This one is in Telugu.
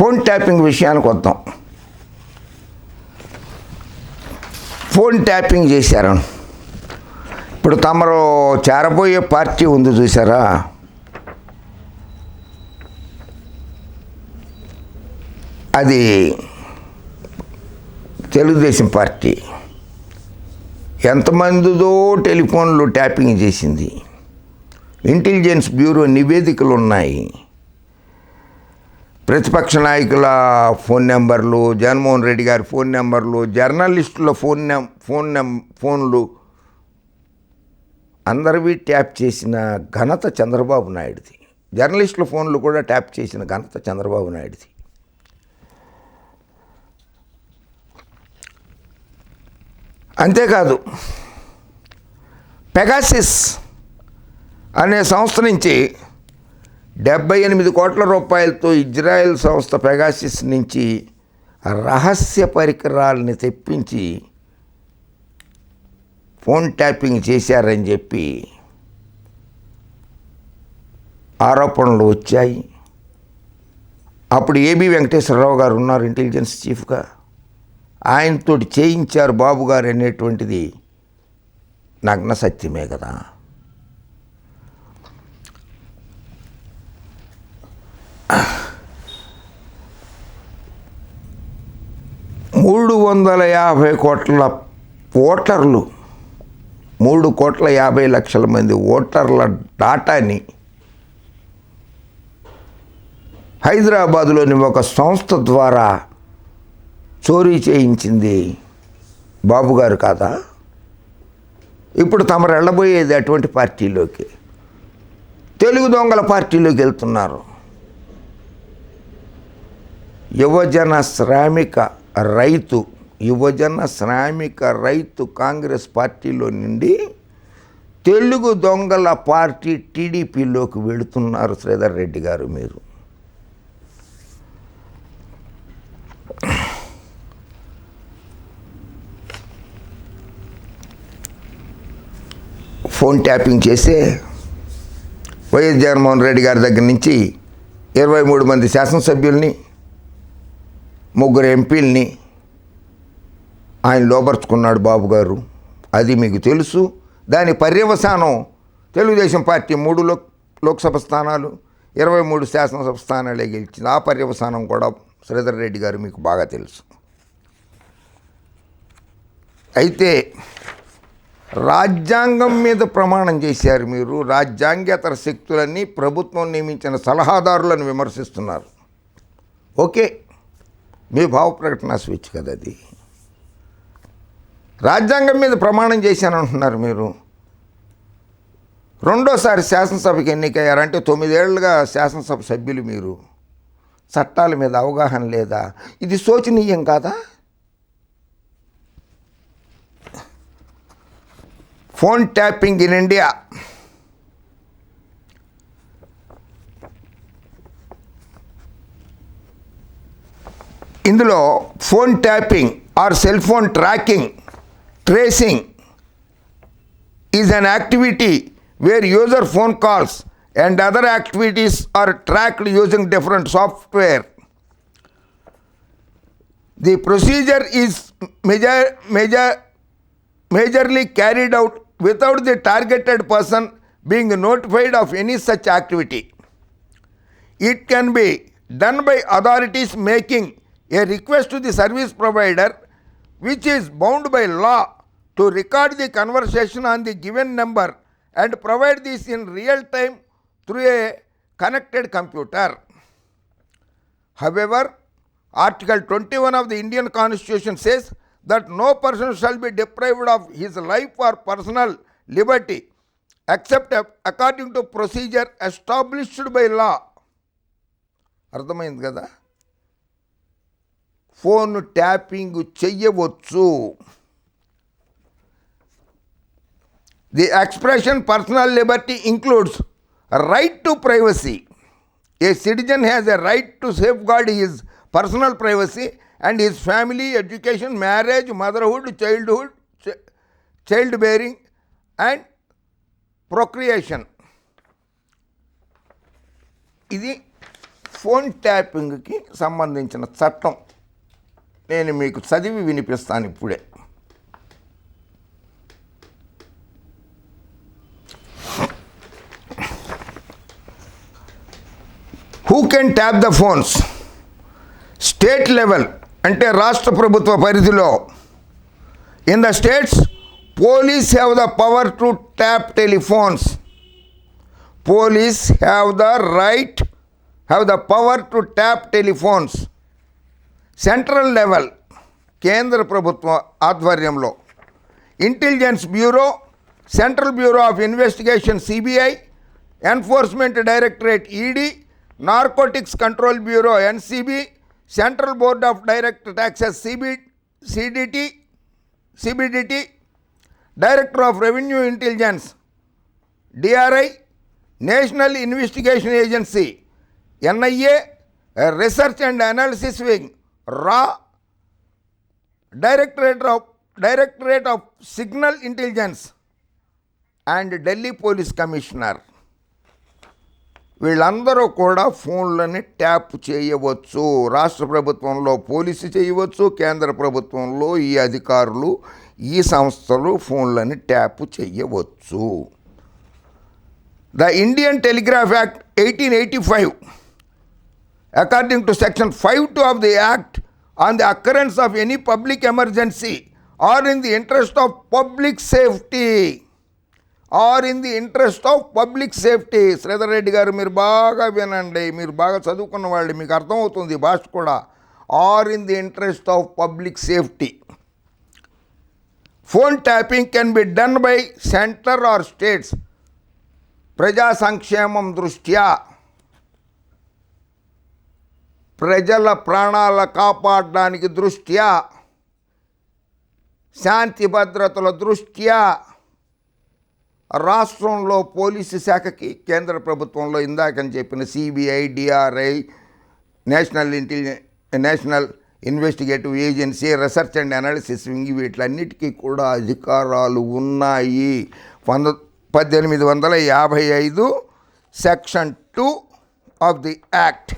ఫోన్ ట్యాపింగ్ విషయానికి వద్దాం. ఫోన్ ట్యాపింగ్ చేశారు. ఇప్పుడు తమరు చేరబోయే పార్టీ ఉంది చూసారా, అది తెలుగుదేశం పార్టీ. ఎంతమందిదో టెలిఫోన్లు ట్యాపింగ్ చేసింది. ఇంటెలిజెన్స్ బ్యూరో నివేదికలు ఉన్నాయి. ప్రతిపక్ష నాయకుల ఫోన్ నెంబర్లు, జగన్మోహన్ రెడ్డి గారి ఫోన్ నెంబర్లు, జర్నలిస్టుల ఫోన్లు అందరివి ట్యాప్ చేసిన ఘనత చంద్రబాబు నాయుడుది. జర్నలిస్టుల ఫోన్లు కూడా ట్యాప్ చేసిన ఘనత చంద్రబాబు నాయుడుది. అంతేకాదు, పెగాసిస్ అనే సంస్థ నుంచి 78 కోట్ల రూపాయలతో ఇజ్రాయెల్ సంస్థ పెగాసిస్ నుంచి రహస్య పరికరాలని తెప్పించి ఫోన్ ట్యాపింగ్ చేశారని చెప్పి ఆరోపణలు వచ్చాయి. అప్పుడు ఏబి వెంకటేశ్వరరావు గారు ఉన్నారు ఇంటెలిజెన్స్ చీఫ్గా. ఆయనతో చేయించారు బాబు గారు అనేటువంటిది నగ్న సత్యమే కదా. $350 కోట్ల ఓటర్లు, 3,50,00,000 మంది ఓటర్ల డాటాని హైదరాబాదులోని ఒక సంస్థ ద్వారా చోరీ చేయించింది బాబుగారు కాదా? ఇప్పుడు తమరు వెళ్ళబోయేది అటువంటి పార్టీలోకి, తెలుగు దొంగల పార్టీలోకి వెళ్తున్నారు. యువజన శ్రామిక రైతు కాంగ్రెస్ పార్టీలో నుండి తెలుగు దొంగల పార్టీ టీడీపీలోకి వెళుతున్నారు శ్రీధర్ రెడ్డి గారు. మీరు ఫోన్ ట్యాపింగ్ చేసే వైఎస్ జగన్మోహన్ రెడ్డి గారి దగ్గర నుంచి 23 మంది శాసనసభ్యుల్ని, 3 ఎంపీలని ఆయన లోపరుచుకున్నాడు బాబు గారు. అది మీకు తెలుసు. దాని పర్యవసానం తెలుగుదేశం పార్టీ 3 లోక్సభ స్థానాలు, 23 శాసనసభ స్థానాలే గెలిచింది. ఆ పర్యవసానం కూడా శ్రీధర్ రెడ్డి గారు మీకు బాగా తెలుసు. అయితే రాజ్యాంగం మీద ప్రమాణం చేశారు మీరు. రాజ్యాంగేతర శక్తులన్నీ ప్రభుత్వం నియమించిన సలహాదారులను విమర్శిస్తున్నారు. ఓకే, మీ భావ ప్రకటన స్వేచ్ఛ కదా అది. రాజ్యాంగం మీద ప్రమాణం చేశానంటున్నారు మీరు. రెండోసారి శాసనసభకి ఎన్నికయ్యారంటే 9 ఏళ్లుగా శాసనసభ సభ్యులు మీరు. చట్టాల మీద అవగాహన లేదా? ఇది శోచనీయం కాదా? Phone tapping in India. ఇందులో phone tapping or cell phone tracing is an activity where user phone calls and other activities are tracked using different software. The procedure is majorly carried out without the targeted person being notified of any such activity. It can be done by authorities making a request to the service provider, which is bound by law to record the conversation on the given number and provide this in real time through a connected computer. However, Article 21 of the Indian Constitution says that no person shall be deprived of his life or personal liberty except according to procedure established by law. అర్థమైంది కదా? ఫోన్ ట్యాపింగ్ చెయ్యవచ్చు. The expression personal Liberty includes right to privacy. A citizen has a right to safeguard his personal privacy and his family, education, marriage, motherhood, childbearing and procreation. ఇది ఫోన్ ట్యాపింగ్కి సంబంధించిన చట్టం నేను మీకు చదివి వినిపిస్తాను ఇప్పుడే. Who can tap the phones? State level అంటే రాష్ట్ర ప్రభుత్వ పరిధిలో. In the states, police have the power to tap telephones. Police have the power to tap telephones. Central level కేంద్ర ప్రభుత్వ ఆధ్వర్యంలో intelligence bureau, central bureau of investigation CBI, enforcement directorate ED, narcotics control bureau NCB, central board of direct taxes CBDT, director of revenue intelligence DRI, national investigation agency NIA, research and analysis wing రా, directorate of signal intelligence and Delhi police commissioner. వీళ్ళందరూ కూడా ఫోన్లని ట్యాప్ చేయవచ్చు. రాష్ట్ర ప్రభుత్వంలో పోలీసు చేయవచ్చు, కేంద్ర ప్రభుత్వంలో ఈ అధికారులు, ఈ సంస్థలు ఫోన్లని ట్యాప్ చేయవచ్చు. The Indian telegraph act 1885, according to section 5(2) of the act, on the occurrence of any public emergency or in the interest of public safety, Sridhar Reddy గారు మీరు బాగా వినండి, మీరు బాగా చదువుకున్న వాళ్ళు, మీకు అర్థమవుతుంది భాష కూడా. Or in the interest of public safety, phone tapping can be done by centre or states. ప్రజా సంక్షేమం దృష్ట్యా, ప్రజల ప్రాణాల కాపాడడానికి దృష్ట్యా, శాంతి భద్రతల దృష్ట్యా రాష్ట్రంలో పోలీసు శాఖకి, కేంద్ర ప్రభుత్వంలో ఇందాకని చెప్పిన CBI, DRI, national investigative agency, research and analysis wing, వీటిలన్నిటికీ కూడా అధికారాలు ఉన్నాయి. 1855 సెక్షన్ 2 ఆఫ్ ది యాక్ట్.